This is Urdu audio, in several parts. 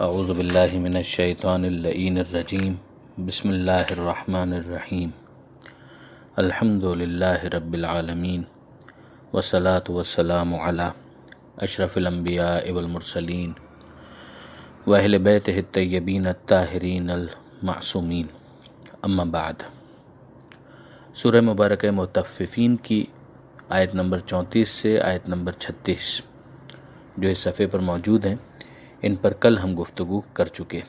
اعوذ باللہ من الشیطان اللعین الرجیم بسم اللہ الرحمن الرحیم الحمد للہ رب العالمین والصلاة والسلام علی اشرف الانبیاء والمرسلین واہل بیتہ الطیبین الطاہرین المعصومین اما بعد۔ سورہ مبارکہ مطففین کی آیت نمبر 34 سے آیت نمبر 36 جو اس صفحے پر موجود ہیں، ان پر کل ہم گفتگو کر چکے۔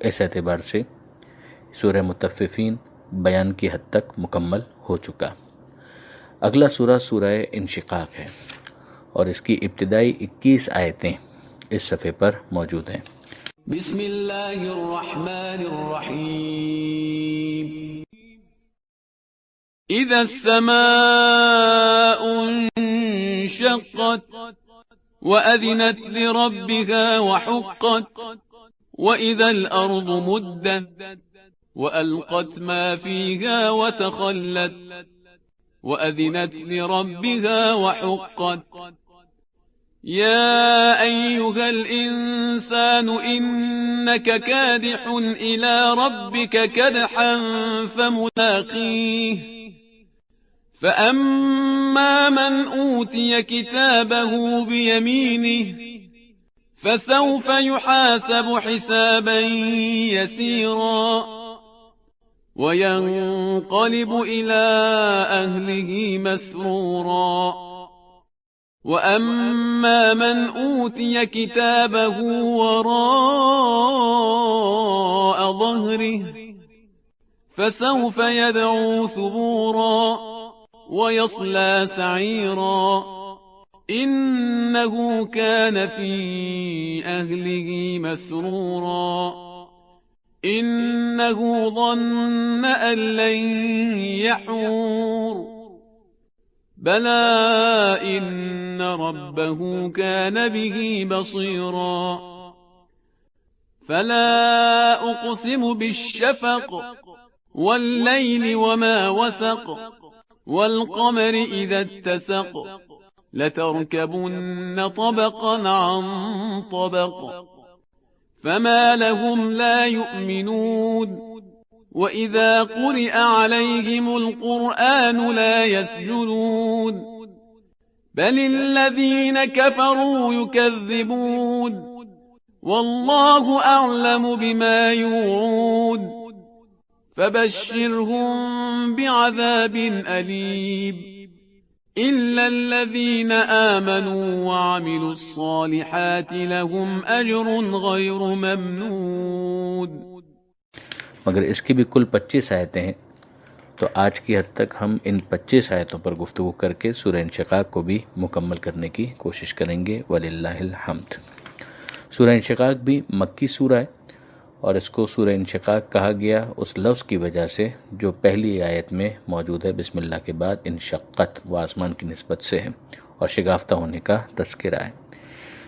اس اعتبار سے سورہ مطففین بیان کی حد تک مکمل ہو چکا۔ اگلا سورہ سورہ انشقاق ہے اور اس کی ابتدائی 21 آیتیں اس صفحے پر موجود ہیں۔ بسم اللہ الرحمن الرحیم۔ اذا السماء انشقت وأذنت لربها وحقت وإذا الأرض مدت وألقت ما فيها وتخلت وأذنت لربها وحقت يا أيها الإنسان إنك كادح إلى ربك كدحا فملاقيه فأما من أوتي كتابه بيمينه فسوف يحاسب حسابا يسيرا وينقلب إلى أهله مسرورا وأما من أوتي كتابه وراء ظهره فسوف يدعو ثبورا ويصلى سعيرا إنه كان في أهله مسرورا إنه ظن أن لن يحور بلى إن ربه كان به بصيرا فلا أقسم بالشفق والليل وما وسق والقمر إذا اتسق لتركبن طبقا عن طبق فما لهم لا يؤمنون وإذا قرئ عليهم القرآن لا يسجدون بل الذين كفروا يكذبون والله أعلم بما يوعون فبشرهم بعذاب أليم إلا الذين آمنوا وعملوا الصالحات لهم أجر غير ممنون۔ مگر اس کی بھی کل 25 آیتیں ہیں، تو آج کی حد تک ہم ان 25 آیتوں پر گفتگو کر کے سورہ انشقاق کو بھی مکمل کرنے کی کوشش کریں گے، وللہ الحمد۔ سورہ انشقاق بھی مکی سورہ ہے اور اس کو سورہ انشقاق کہا گیا اس لفظ کی وجہ سے جو پہلی آیت میں موجود ہے، بسم اللہ کے بعد انشقت، وہ آسمان کی نسبت سے ہے اور شگافتہ ہونے کا تذکرہ ہے۔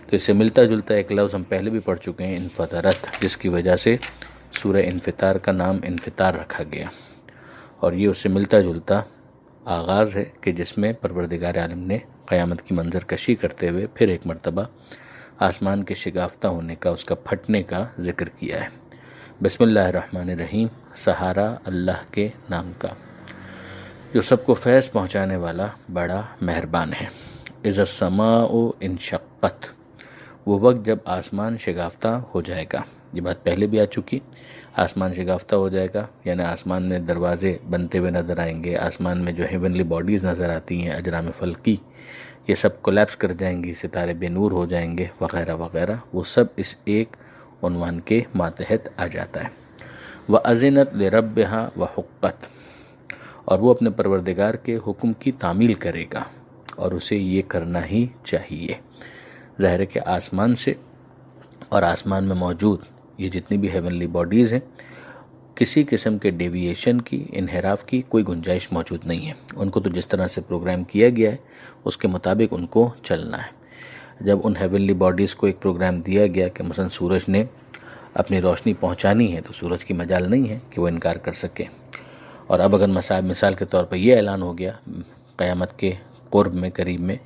تو اس سے ملتا جلتا ایک لفظ ہم پہلے بھی پڑھ چکے ہیں، انفطرت، جس کی وجہ سے سورہ انفطار کا نام انفطار رکھا گیا، اور یہ اس سے ملتا جلتا آغاز ہے کہ جس میں پروردگار عالم نے قیامت کی منظر کشی کرتے ہوئے پھر ایک مرتبہ آسمان کے شگافتہ ہونے کا، اس کا پھٹنے کا ذکر کیا ہے۔ بسم اللہ الرحمن الرحیم، سہارا اللہ کے نام کا جو سب کو فیض پہنچانے والا بڑا مہربان ہے۔ اذا السماء انشقت، وہ وقت جب آسمان شگافتہ ہو جائے گا۔ یہ بات پہلے بھی آ چکی، آسمان شگافتہ ہو جائے گا یعنی آسمان میں دروازے بنتے ہوئے نظر آئیں گے، آسمان میں جو ہیونلی باڈیز نظر آتی ہیں، اجرام فلکی، یہ سب کولیپس کر جائیں گی، ستارے بے نور ہو جائیں گے وغیرہ وغیرہ، وہ سب اس ایک عنوان کے ماتحت آ جاتا ہے۔ وَأَذِنَتْ لِرَبِّهَا وَحُقَّتْ، اور وہ اپنے پروردگار کے حکم کی تعمیل کرے گا اور اسے یہ کرنا ہی چاہیے۔ ظاہر ہے کہ آسمان سے اور آسمان میں موجود یہ جتنی بھی ہیونلی باڈیز ہیں، کسی قسم کے ڈیویشن کی، انحراف کی کوئی گنجائش موجود نہیں ہے۔ ان کو تو جس طرح سے پروگرام کیا گیا ہے اس کے مطابق ان کو چلنا ہے۔ جب ان ہیونلی باڈیز کو ایک پروگرام دیا گیا کہ مثلا سورج نے اپنی روشنی پہنچانی ہے، تو سورج کی مجال نہیں ہے کہ وہ انکار کر سکے، اور اب اگر مثال کے طور پر یہ اعلان ہو گیا قیامت کے قرب میں، قریب میں،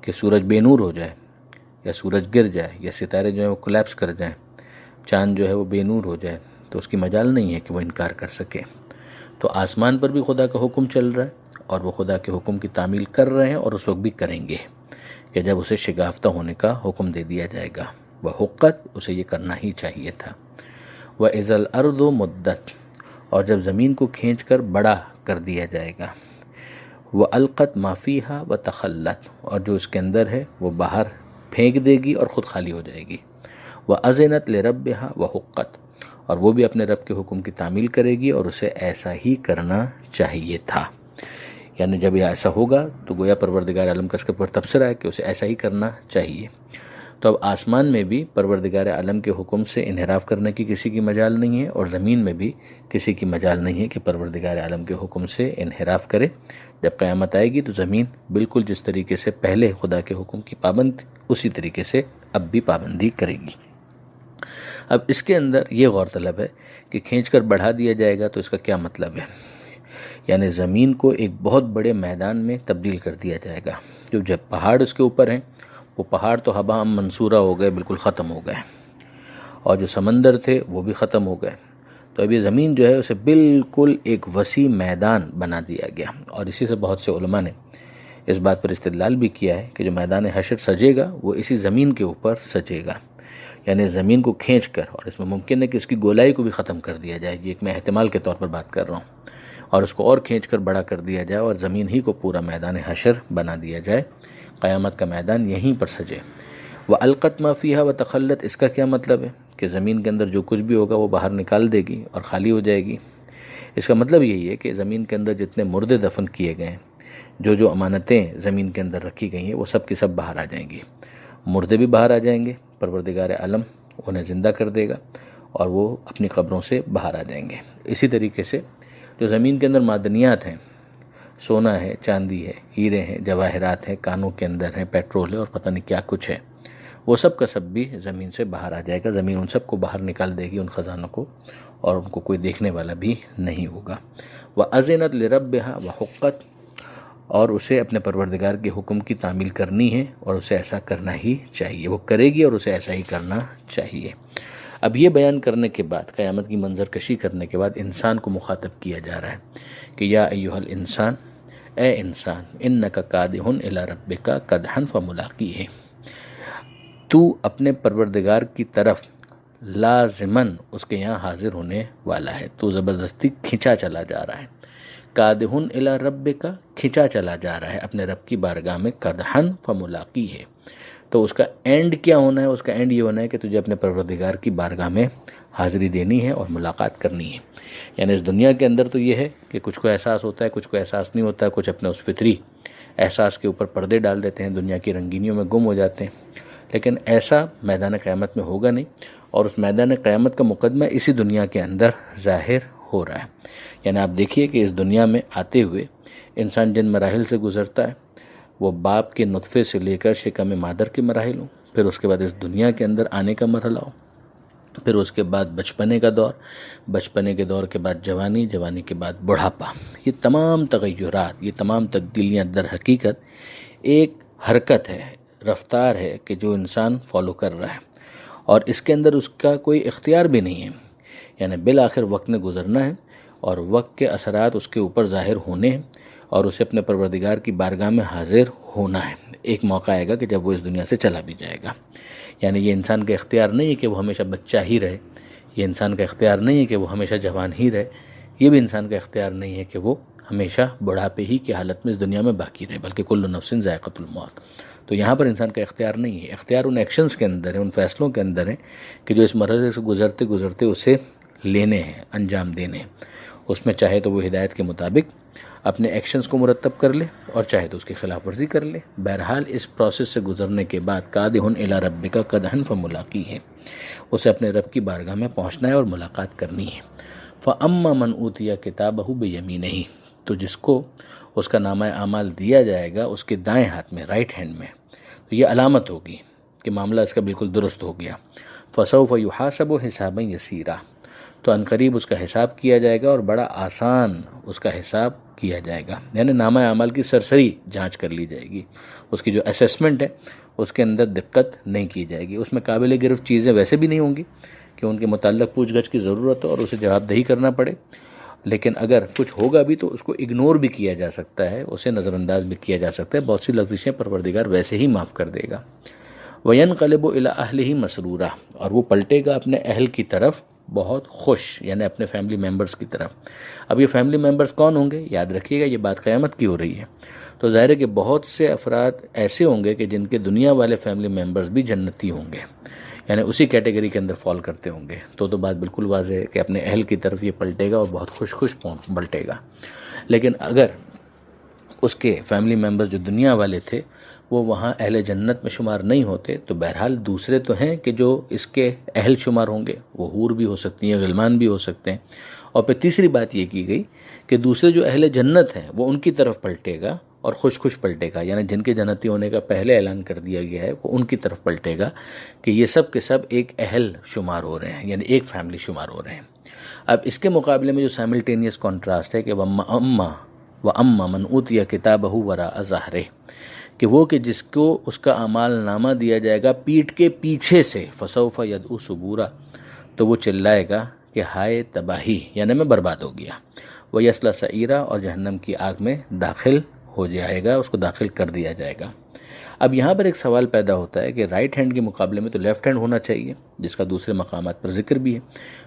کہ سورج بے نور ہو جائے یا سورج گر جائے یا ستارے جو ہیں وہ کولیپس کر جائیں، چاند جو ہے وہ بے نور ہو جائے تو اس کی مجال نہیں ہے کہ وہ انکار کر سکے۔ تو آسمان پر بھی خدا کا حکم چل رہا ہے اور وہ خدا کے حکم کی تعمیل کر رہے ہیں، اور اس وقت بھی کریں گے کہ جب اسے شگافتہ ہونے کا حکم دے دیا جائے گا۔ وہ حقت، اسے یہ کرنا ہی چاہیے تھا۔ وَإِذَا الْأَرْضُ مُدَّتْ، اور جب زمین کو کھینچ کر بڑا کر دیا جائے گا۔ وَأَلْقَتْ مَا فِيهَا وَتَخَلَّتْ، اور جو اس کے اندر ہے وہ باہر پھینک دے گی اور خود خالی ہو جائے گی۔ وَأَذِنَتْ لِرَبِّهَا وَحُقَّتْ، اور وہ بھی اپنے رب کے حکم کی تعمیل کرے گی اور اسے ایسا ہی کرنا چاہیے تھا۔ یعنی جب یہ ایسا ہوگا تو گویا پروردگار عالم کا اس کے پر تبصرہ ہے کہ اسے ایسا ہی کرنا چاہیے۔ تو اب آسمان میں بھی پروردگار عالم کے حکم سے انحراف کرنے کی کسی کی مجال نہیں ہے، اور زمین میں بھی کسی کی مجال نہیں ہے کہ پروردگار عالم کے حکم سے انحراف کرے۔ جب قیامت آئے گی تو زمین بالکل جس طریقے سے پہلے خدا کے حکم کی پابند اسی طریقے سے اب بھی پابندی کرے گی۔ اب اس کے اندر یہ غور طلب ہے کہ کھینچ کر بڑھا دیا جائے گا تو اس کا کیا مطلب ہے؟ یعنی زمین کو ایک بہت بڑے میدان میں تبدیل کر دیا جائے گا۔ جب پہاڑ اس کے اوپر ہیں وہ پہاڑ تو ہبا منصورہ ہو گئے، بالکل ختم ہو گئے، اور جو سمندر تھے وہ بھی ختم ہو گئے۔ تو اب یہ زمین جو ہے اسے بالکل ایک وسیع میدان بنا دیا گیا، اور اسی سے بہت سے علماء نے اس بات پر استدلال بھی کیا ہے کہ جو میدان حشر سجے گا وہ اسی زمین کے اوپر سجے گا۔ یعنی زمین کو کھینچ کر، اور اس میں ممکن ہے کہ اس کی گولائی کو بھی ختم کر دیا جائے، یہ ایک میں احتمال کے طور پر بات کر رہا ہوں، اور اس کو اور کھینچ کر بڑا کر دیا جائے اور زمین ہی کو پورا میدان حشر بنا دیا جائے، قیامت کا میدان یہیں پر سجے۔ وَأَلْقَتْ مَا فِيهَا وَتَخَلَّتْ، اس کا کیا مطلب ہے کہ زمین کے اندر جو کچھ بھی ہوگا وہ باہر نکال دے گی اور خالی ہو جائے گی۔ اس کا مطلب یہی ہے کہ زمین کے اندر جتنے مردے دفن کیے گئے ہیں، جو امانتیں زمین کے اندر رکھی گئی ہیں، وہ سب کی سب باہر آ جائیں گی۔ مردے بھی باہر آ جائیں گے، پروردگار عالم انہیں زندہ کر دے گا اور وہ اپنی قبروں سے باہر آ جائیں گے۔ اسی طریقے سے جو زمین کے اندر معدنیات ہیں، سونا ہے، چاندی ہے، ہیرے ہیں، جواہرات ہیں، کانوں کے اندر ہیں، پیٹرول ہے اور پتہ نہیں کیا کچھ ہے، وہ سب کا سب بھی زمین سے باہر آ جائے گا۔ زمین ان سب کو باہر نکال دے گی، ان خزانوں کو، اور ان کو کوئی دیکھنے والا بھی نہیں ہوگا۔ وَأَذِنَتْ لِرَبِّهَا وَحُقَّتْ، اور اسے اپنے پروردگار کے حکم کی تعمیل کرنی ہے اور اسے ایسا کرنا ہی چاہیے، وہ کرے گی اور اسے ایسا ہی کرنا چاہیے۔ اب یہ بیان کرنے کے بعد، قیامت کی منظر کشی کرنے کے بعد انسان کو مخاطب کیا جا رہا ہے کہ یا ایھا الانسان، اے انسان، انک کادح الی ربک کدحا فملاقیہ، تو اپنے پروردگار کی طرف لازماً اس کے یہاں حاضر ہونے والا ہے، تو زبردستی کھنچا چلا جا رہا ہے۔ کادح الی ربک، کھنچا چلا جا رہا ہے اپنے رب کی بارگاہ میں، کدحا فملاقیہ، تو اس کا اینڈ کیا ہونا ہے؟ اس کا اینڈ یہ ہونا ہے کہ تجھے اپنے پروردگار کی بارگاہ میں حاضری دینی ہے اور ملاقات کرنی ہے۔ یعنی اس دنیا کے اندر تو یہ ہے کہ کچھ کو احساس ہوتا ہے، کچھ کو احساس نہیں ہوتا ہے، کچھ اپنے اس فطری احساس کے اوپر پردے ڈال دیتے ہیں، دنیا کی رنگینیوں میں گم ہو جاتے ہیں، لیکن ایسا میدان قیامت میں ہوگا نہیں، اور اس میدان قیامت کا مقدمہ اسی دنیا کے اندر ظاہر ہو رہا ہے۔ یعنی آپ دیکھیے کہ اس دنیا میں آتے ہوئے انسان جن مراحل سے گزرتا ہے، وہ باپ کے نطفے سے لے کر شکم مادر کے مراحل ہوں، پھر اس کے بعد اس دنیا کے اندر آنے کا مرحلہ ہو، پھر اس کے بعد بچپنے کا دور، بچپنے کے دور کے بعد جوانی، جوانی کے بعد بڑھاپا، یہ تمام تغیرات، یہ تمام تبدیلیاں در حقیقت ایک حرکت ہے، رفتار ہے کہ جو انسان فالو کر رہا ہے، اور اس کے اندر اس کا کوئی اختیار بھی نہیں ہے۔ یعنی بالآخر وقت نے گزرنا ہے اور وقت کے اثرات اس کے اوپر ظاہر ہونے ہیں، اور اسے اپنے پروردگار کی بارگاہ میں حاضر ہونا ہے۔ ایک موقع آئے گا کہ جب وہ اس دنیا سے چلا بھی جائے گا۔ یعنی یہ انسان کا اختیار نہیں ہے کہ وہ ہمیشہ بچہ ہی رہے، یہ انسان کا اختیار نہیں ہے کہ وہ ہمیشہ جوان ہی رہے، یہ بھی انسان کا اختیار نہیں ہے کہ وہ ہمیشہ بڑھاپے ہی کی حالت میں اس دنیا میں باقی رہے، بلکہ کل نفس ذائقۃ الموت۔ تو یہاں پر انسان کا اختیار نہیں ہے، اختیار ان ایکشنز کے اندر ہے، ان فیصلوں کے اندر ہے کہ جو اس مرحلے سے گزرتے گزرتے اسے لینے ہیں، انجام دینے ہیں۔ اس میں چاہے تو وہ ہدایت کے مطابق اپنے ایکشنز کو مرتب کر لے، اور چاہے تو اس کی خلاف ورزی کر لے۔ بہرحال اس پروسیس سے گزرنے کے بعد کادح الی ربک کدحا فملاقیہ، اسے اپنے رب کی بارگاہ میں پہنچنا ہے اور ملاقات کرنی ہے۔ فاما من اوتی کتابہ بیمینہ، تو جس کو اس کا نامہ اعمال دیا جائے گا اس کے دائیں ہاتھ میں، رائٹ ہینڈ میں، تو یہ علامت ہوگی کہ معاملہ اس کا بالکل درست ہو گیا۔ فسوف یحاسب حسابا یسیرا، تو عنقریب اس کا حساب کیا جائے گا اور بڑا آسان اس کا حساب کیا جائے گا۔ یعنی نامہ اعمال کی سرسری جانچ کر لی جائے گی، اس کی جو اسیسمنٹ ہے اس کے اندر دقت نہیں کی جائے گی، اس میں قابل گرفت چیزیں ویسے بھی نہیں ہوں گی کہ ان کے متعلق پوچھ گچھ کی ضرورت ہو اور اسے جواب دہی کرنا پڑے، لیکن اگر کچھ ہوگا بھی تو اس کو اگنور بھی کیا جا سکتا ہے، اسے نظر انداز بھی کیا جا سکتا ہے، بہت سی لغزشیں پروردگار ویسے ہی معاف کر دے گا۔ وَيَنْقَلِبُ إِلَىٰ أَهْلِهِ مَسْرُورًا، اور وہ پلٹے گا اپنے اہل کی طرف بہت خوش، یعنی اپنے فیملی ممبرز کی طرف۔ اب یہ فیملی ممبرز کون ہوں گے؟ یاد رکھیے گا یہ بات قیامت کی ہو رہی ہے، تو ظاہر ہے کہ بہت سے افراد ایسے ہوں گے کہ جن کے دنیا والے فیملی ممبرز بھی جنتی ہوں گے، یعنی اسی کیٹیگری کے اندر فال کرتے ہوں گے۔ تو بات بالکل واضح ہے کہ اپنے اہل کی طرف یہ پلٹے گا اور بہت خوش خوش پلٹے گا۔ لیکن اگر اس کے فیملی ممبرز جو دنیا والے تھے وہ وہاں اہل جنت میں شمار نہیں ہوتے، تو بہرحال دوسرے تو ہیں کہ جو اس کے اہل شمار ہوں گے، وہ حور بھی ہو سکتی ہیں، غلمان بھی ہو سکتے ہیں۔ اور پھر تیسری بات یہ کی گئی کہ دوسرے جو اہل جنت ہیں وہ ان کی طرف پلٹے گا اور خوش خوش پلٹے گا، یعنی جن کے جنتی ہونے کا پہلے اعلان کر دیا گیا ہے وہ ان کی طرف پلٹے گا کہ یہ سب کے سب ایک اہل شمار ہو رہے ہیں، یعنی ایک فیملی شمار ہو رہے ہیں۔ اب اس کے مقابلے میں جو سائملٹینیس کانٹراسٹ ہے کہ وَأَمَّا مَنْ أُوتِيَ كِتَابَهُ وَرَاءَ ظَهْرِهِ، کہ وہ کہ جس کو اس کا اعمال نامہ دیا جائے گا پیٹھ کے پیچھے سے، فَسَوْفَ يَدْعُو ثُبُورًا، تو وہ چلائے گا کہ ہائے تباہی، یعنی میں برباد ہو گیا۔ وَيَصْلَىٰ سَعِيرًا، اور جہنم کی آگ میں داخل ہو جائے گا، اس کو داخل کر دیا جائے گا۔ اب یہاں پر ایک سوال پیدا ہوتا ہے کہ رائٹ ہینڈ کے مقابلے میں تو لیفٹ ہینڈ ہونا چاہیے، جس کا دوسرے مقامات پر ذکر بھی ہے،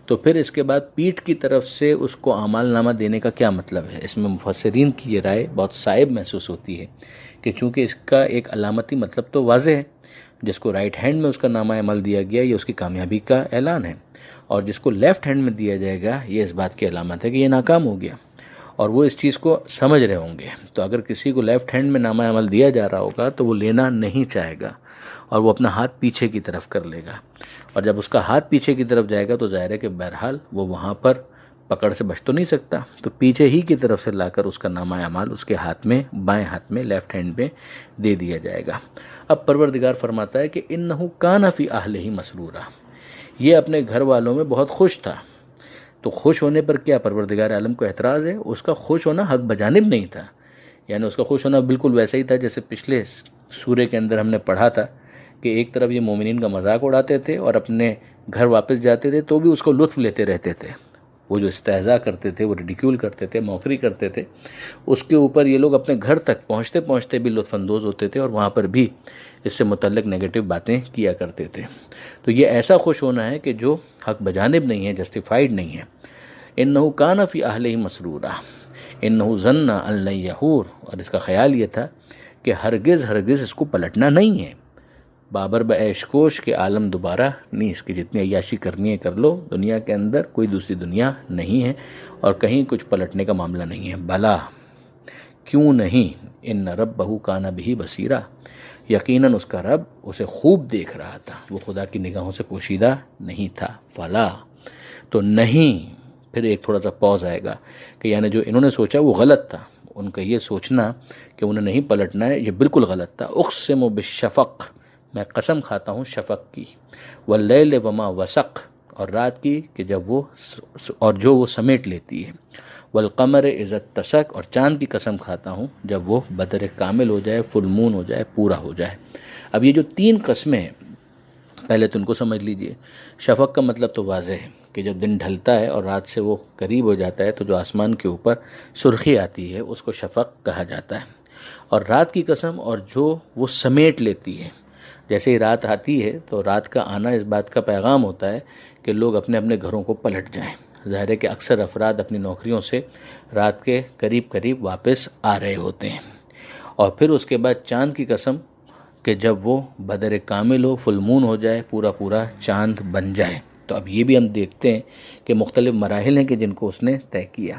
تو پھر اس کے بعد پیٹھ کی طرف سے اس کو اعمال نامہ دینے کا کیا مطلب ہے؟ اس میں مفسرین کی یہ رائے بہت صائب محسوس ہوتی ہے کہ چونکہ اس کا ایک علامتی مطلب تو واضح ہے، جس کو رائٹ ہینڈ میں اس کا نامہ عمل دیا گیا یہ اس کی کامیابی کا اعلان ہے، اور جس کو لیفٹ ہینڈ میں دیا جائے گا یہ اس بات کی علامت ہے کہ یہ ناکام ہو گیا، اور وہ اس چیز کو سمجھ رہے ہوں گے۔ تو اگر کسی کو لیفٹ ہینڈ میں نامہ عمل دیا جا رہا ہوگا تو وہ لینا نہیں چاہے گا اور وہ اپنا ہاتھ پیچھے کی طرف کر لے گا، اور جب اس کا ہاتھ پیچھے کی طرف جائے گا تو ظاہر ہے کہ بہرحال وہ وہاں پر پکڑ سے بچ تو نہیں سکتا، تو پیچھے ہی کی طرف سے لا کر اس کا نامہ اعمال اس کے ہاتھ میں، بائیں ہاتھ میں، لیفٹ ہینڈ میں دے دیا جائے گا۔ اب پروردگار فرماتا ہے کہ انہ کان فی اہلہ مسرورا، یہ اپنے گھر والوں میں بہت خوش تھا۔ تو خوش ہونے پر کیا پروردگار عالم کو اعتراض ہے؟ اس کا خوش ہونا حق بجانب نہیں تھا، یعنی اس کا خوش ہونا بالکل ویسا ہی تھا جیسے پچھلے سورے کے اندر ہم نے پڑھا تھا کہ ایک طرف یہ مومنین کا مذاق اڑاتے تھے اور اپنے گھر واپس جاتے تھے تو بھی اس کو لطف لیتے رہتے تھے، وہ جو استہزاء کرتے تھے، وہ ریڈیکیول کرتے تھے، موقری کرتے تھے، اس کے اوپر یہ لوگ اپنے گھر تک پہنچتے پہنچتے بھی لطف اندوز ہوتے تھے اور وہاں پر بھی اس سے متعلق نیگیٹو باتیں کیا کرتے تھے۔ تو یہ ایسا خوش ہونا ہے کہ جو حق بجانب نہیں ہے، جسٹیفائیڈ نہیں ہے۔ انہ کان فی اہلہ مسرورا انہ ظن ان لن یحور، اور اس کا خیال یہ تھا کہ ہرگز ہرگز اس کو پلٹنا نہیں ہے۔ بابر بعیش کوش کے عالم دوبارہ نہیں، اس کی جتنی عیاشی کرنی ہے کر لو، دنیا کے اندر کوئی دوسری دنیا نہیں ہے اور کہیں کچھ پلٹنے کا معاملہ نہیں ہے۔ بلا، کیوں نہیں، ان ربہ کان بہ بصیرا، یقیناً اس کا رب اسے خوب دیکھ رہا تھا، وہ خدا کی نگاہوں سے پوشیدہ نہیں تھا۔ فلا، تو نہیں، پھر ایک تھوڑا سا پوز آئے گا کہ یعنی جو انہوں نے سوچا وہ غلط تھا، ان کا یہ سوچنا کہ انہیں نہیں پلٹنا ہے یہ بالکل غلط تھا۔ اقسم بالشفق، میں قسم کھاتا ہوں شفق کی، واللیل وما وسق، اور رات کی کہ جب وہ اور جو وہ سمیٹ لیتی ہے، والقمر اذا اتسق، اور چاند کی قسم کھاتا ہوں جب وہ بدر کامل ہو جائے، فل مون ہو جائے، پورا ہو جائے۔ اب یہ جو تین قسمیں ہیں پہلے تو ان کو سمجھ لیجئے۔ شفق کا مطلب تو واضح ہے کہ جب دن ڈھلتا ہے اور رات سے وہ قریب ہو جاتا ہے تو جو آسمان کے اوپر سرخی آتی ہے اس کو شفق کہا جاتا ہے، اور رات کی قسم اور جو وہ سمیٹ لیتی ہے، جیسے ہی رات آتی ہے تو رات کا آنا اس بات کا پیغام ہوتا ہے کہ لوگ اپنے اپنے گھروں کو پلٹ جائیں۔ ظاہر ہے کہ اکثر افراد اپنی نوکریوں سے رات کے قریب قریب واپس آ رہے ہوتے ہیں، اور پھر اس کے بعد چاند کی قسم کہ جب وہ بدر کامل ہو، فل مون ہو جائے، پورا پورا چاند بن جائے۔ تو اب یہ بھی ہم دیکھتے ہیں کہ مختلف مراحل ہیں کہ جن کو اس نے طے کیا۔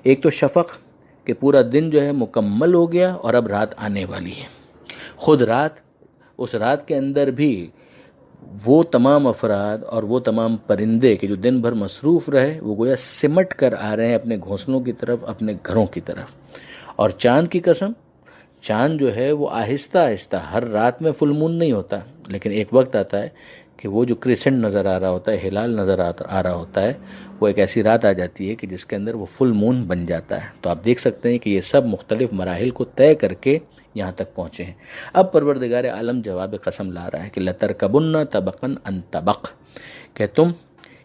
ایک تو شفق کہ پورا دن جو ہے مکمل ہو گیا اور اب رات آنے والی ہے، خود رات، اس رات کے اندر بھی وہ تمام افراد اور وہ تمام پرندے کہ جو دن بھر مصروف رہے وہ گویا سمٹ کر آ رہے ہیں اپنے گھونسلوں کی طرف، اپنے گھروں کی طرف۔ اور چاند کی قسم، چاند جو ہے وہ آہستہ آہستہ، ہر رات میں فل مون نہیں ہوتا، لیکن ایک وقت آتا ہے کہ وہ جو کریسنٹ نظر آ رہا ہوتا ہے، ہلال نظر آ رہا ہوتا ہے، وہ ایک ایسی رات آ جاتی ہے کہ جس کے اندر وہ فل مون بن جاتا ہے۔ تو آپ دیکھ سکتے ہیں کہ یہ سب مختلف مراحل کو طے کر کے یہاں تک پہنچے ہیں۔ اب پروردگار عالم جواب قسم لا رہا ہے کہ لَتَرْكَبُنَّ طَبَقًا عَنْ طَبَقٍ، کہ تم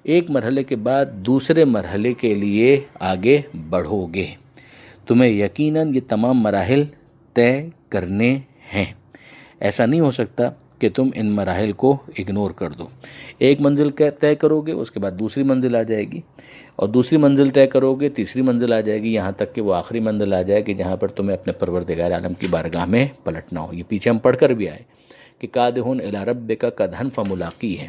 ایک مرحلے کے بعد دوسرے مرحلے کے لیے آگے بڑھو گے. تمہیں یقیناً یہ تمام مراحل طے کرنے ہیں. ایسا نہیں ہو سکتا کہ تم ان مراحل کو اگنور کر دو. ایک منزل طے کرو گے، اس کے بعد دوسری منزل آ جائے گی، اور دوسری منزل طے کرو گے، تیسری منزل آ جائے گی، یہاں تک کہ وہ آخری منزل آ جائے کہ جہاں پر تمہیں اپنے پروردگار عالم کی بارگاہ میں پلٹنا ہو. یہ پیچھے ہم پڑھ کر بھی آئے کہ کادحون الی ربک کدحن فملاقی ہے.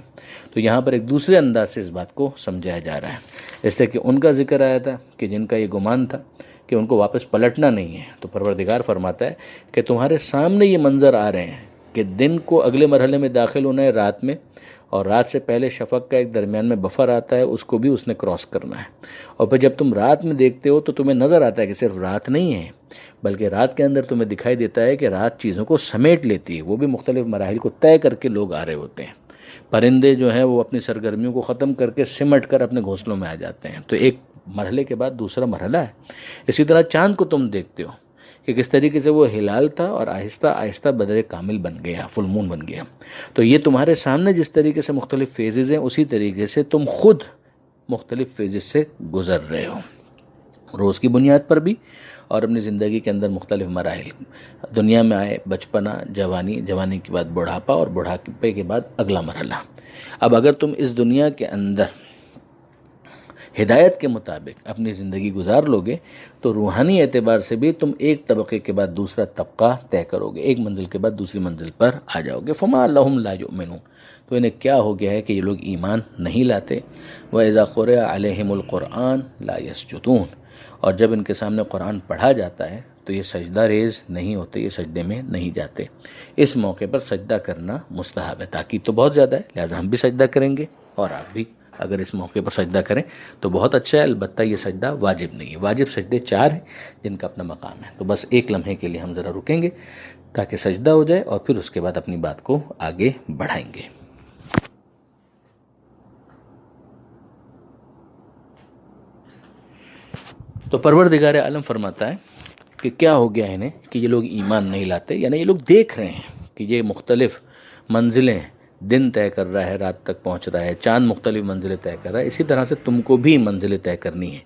تو یہاں پر ایک دوسرے انداز سے اس بات کو سمجھایا جا رہا ہے. اس لیے کہ ان کا ذکر آیا تھا کہ جن کا یہ گمان تھا کہ ان کو واپس پلٹنا نہیں ہے، تو پروردگار فرماتا ہے کہ تمہارے سامنے یہ منظر آ رہے ہیں کہ دن کو اگلے مرحلے میں داخل ہونا ہے رات میں، اور رات سے پہلے شفق کا ایک درمیان میں بفر آتا ہے، اس کو بھی اس نے کراس کرنا ہے. اور پھر جب تم رات میں دیکھتے ہو تو تمہیں نظر آتا ہے کہ صرف رات نہیں ہے، بلکہ رات کے اندر تمہیں دکھائی دیتا ہے کہ رات چیزوں کو سمیٹ لیتی ہے. وہ بھی مختلف مراحل کو طے کر کے لوگ آ رہے ہوتے ہیں. پرندے جو ہیں وہ اپنی سرگرمیوں کو ختم کر کے سمٹ کر اپنے گھونسلوں میں آ جاتے ہیں. تو ایک مرحلے کے بعد دوسرا مرحلہ ہے. اسی طرح چاند کو تم دیکھتے ہو کہ کس طریقے سے وہ ہلال تھا اور آہستہ آہستہ بدر کامل بن گیا، فل مون بن گیا. تو یہ تمہارے سامنے جس طریقے سے مختلف فیزز ہیں، اسی طریقے سے تم خود مختلف فیزز سے گزر رہے ہو، روز کی بنیاد پر بھی اور اپنی زندگی کے اندر مختلف مراحل. دنیا میں آئے بچپنا، جوانی، جوانی کے بعد بڑھاپا، اور بڑھاپے کے بعد اگلا مرحلہ. اب اگر تم اس دنیا کے اندر ہدایت کے مطابق اپنی زندگی گزار لو گے تو روحانی اعتبار سے بھی تم ایک طبقے کے بعد دوسرا طبقہ طے کرو گے، ایک منزل کے بعد دوسری منزل پر آ جاؤ گے. فما لہم لا یؤمنون، تو انہیں کیا ہو گیا ہے کہ یہ لوگ ایمان نہیں لاتے. وَإِذَا قُرِئَ عَلَيْهِمُ الْقُرْآنُ لَا يَسْجُدُونَ، اور جب ان کے سامنے قرآن پڑھا جاتا ہے تو یہ سجدہ ریز نہیں ہوتے، یہ سجدے میں نہیں جاتے. اس موقع پر سجدہ کرنا مستحب ہے. تاکید تو بہت زیادہ ہے، لہذا ہم بھی سجدہ کریں گے، اور آپ بھی اگر اس موقع پر سجدہ کریں تو بہت اچھا ہے. البتہ یہ سجدہ واجب نہیں ہے. واجب سجدے 4 ہیں جن کا اپنا مقام ہے. تو بس ایک لمحے کے لیے ہم ذرا رکیں گے تاکہ سجدہ ہو جائے، اور پھر اس کے بعد اپنی بات کو آگے بڑھائیں گے. تو پروردگار عالم فرماتا ہے کہ کیا ہو گیا انہیں کہ یہ لوگ ایمان نہیں لاتے. یعنی یہ لوگ دیکھ رہے ہیں کہ یہ مختلف منزلیں، دن طے کر رہا ہے، رات تک پہنچ رہا ہے، چاند مختلف منزلیں طے کر رہا ہے. اسی طرح سے تم کو بھی منزلیں طے کرنی ہے.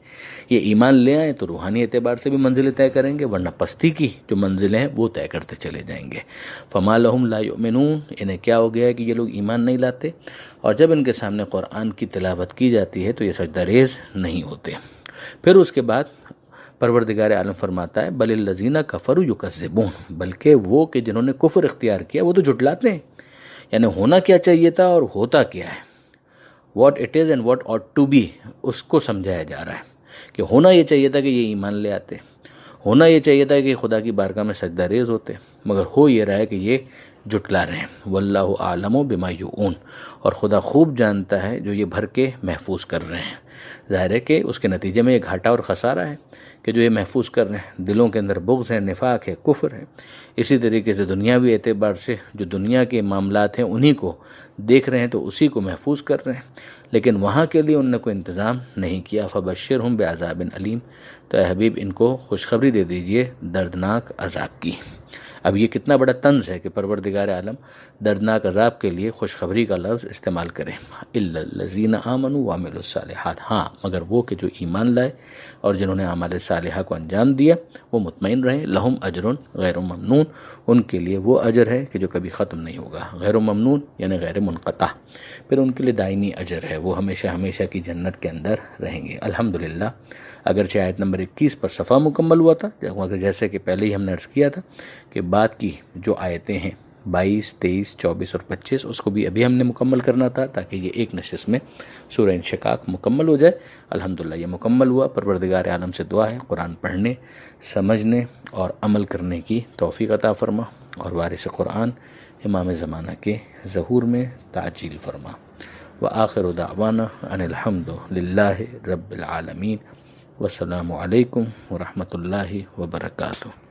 یہ ایمان لے آئیں تو روحانی اعتبار سے بھی منزلیں طے کریں گے، ورنہ پستی کی جو منزلیں ہیں وہ طے کرتے چلے جائیں گے. فما لہم لا یؤمنون، انہیں کیا ہو گیا ہے کہ یہ لوگ ایمان نہیں لاتے، اور جب ان کے سامنے قرآن کی تلاوت کی جاتی ہے تو یہ سجدہ ریز نہیں ہوتے. پھر اس کے بعد پروردگار عالم فرماتا ہے بل الذین کفروا یکذبون، بلکہ وہ کہ جنہوں نے کفر اختیار کیا وہ تو جھٹلاتے ہیں. یعنی ہونا کیا چاہیے تھا اور ہوتا کیا ہے، what it is and what ought to be, اس کو سمجھایا جا رہا ہے کہ ہونا یہ چاہیے تھا کہ یہ ایمان لے آتے، ہونا یہ چاہیے تھا کہ خدا کی بارگاہ میں سجدہ ریز ہوتے، مگر ہو یہ رہا ہے کہ یہ جھٹلا رہے ہیں. واللہ اعلم بما یوعون، اور خدا خوب جانتا ہے جو یہ بھر کے محفوظ کر رہے ہیں. ظاہر ہے کہ اس کے نتیجے میں یہ گھاٹا اور خسارہ ہے کہ جو یہ محفوظ کر رہے ہیں. دلوں کے اندر بغض ہے، نفاق ہے، کفر ہے. اسی طریقے سے دنیاوی اعتبار سے جو دنیا کے معاملات ہیں انہی کو دیکھ رہے ہیں تو اسی کو محفوظ کر رہے ہیں، لیکن وہاں کے لیے انہوں نے کوئی انتظام نہیں کیا. فبشرہم بعذاب علیم، تو اے حبیب ان کو خوشخبری دے دیجئے دردناک عذاب کی. اب یہ کتنا بڑا طنز ہے کہ پروردگار عالم دردناک عذاب کے لیے خوشخبری کا لفظ استعمال کریں. الا الذین آمنوا وعملوا الصالحات، ہاں مگر وہ کہ جو ایمان لائے اور جنہوں نے اعمال صالحہ کو انجام دیا وہ مطمئن رہیں. لہم اجر غیر ممنون، ان کے لیے وہ اجر ہے کہ جو کبھی ختم نہیں ہوگا. غیر ممنون یعنی غیر منقطع، پھر ان کے لیے دائمی اجر ہے، وہ ہمیشہ ہمیشہ کی جنت کے اندر رہیں گے. الحمدللہ اگرچہ آیت نمبر 21 پر صفحہ مکمل ہوا تھا، مگر جیسے کہ پہلے ہی ہم نے عرض کیا تھا کہ بعد کی جو آیتیں ہیں 22، 23، 24 اور 25 اس کو بھی ابھی ہم نے مکمل کرنا تھا تاکہ یہ ایک نشست میں سورہ انشقاق مکمل ہو جائے. الحمدللہ یہ مکمل ہوا. پروردگار عالم سے دعا ہے قرآن پڑھنے، سمجھنے اور عمل کرنے کی توفیق عطا فرما، اور وارث قرآن امام زمانہ کے ظہور میں تعجیل فرما. وآخر دعوانا ان الحمد للہ رب العالمین، والسلام علیکم ورحمۃ اللہ وبرکاتہ.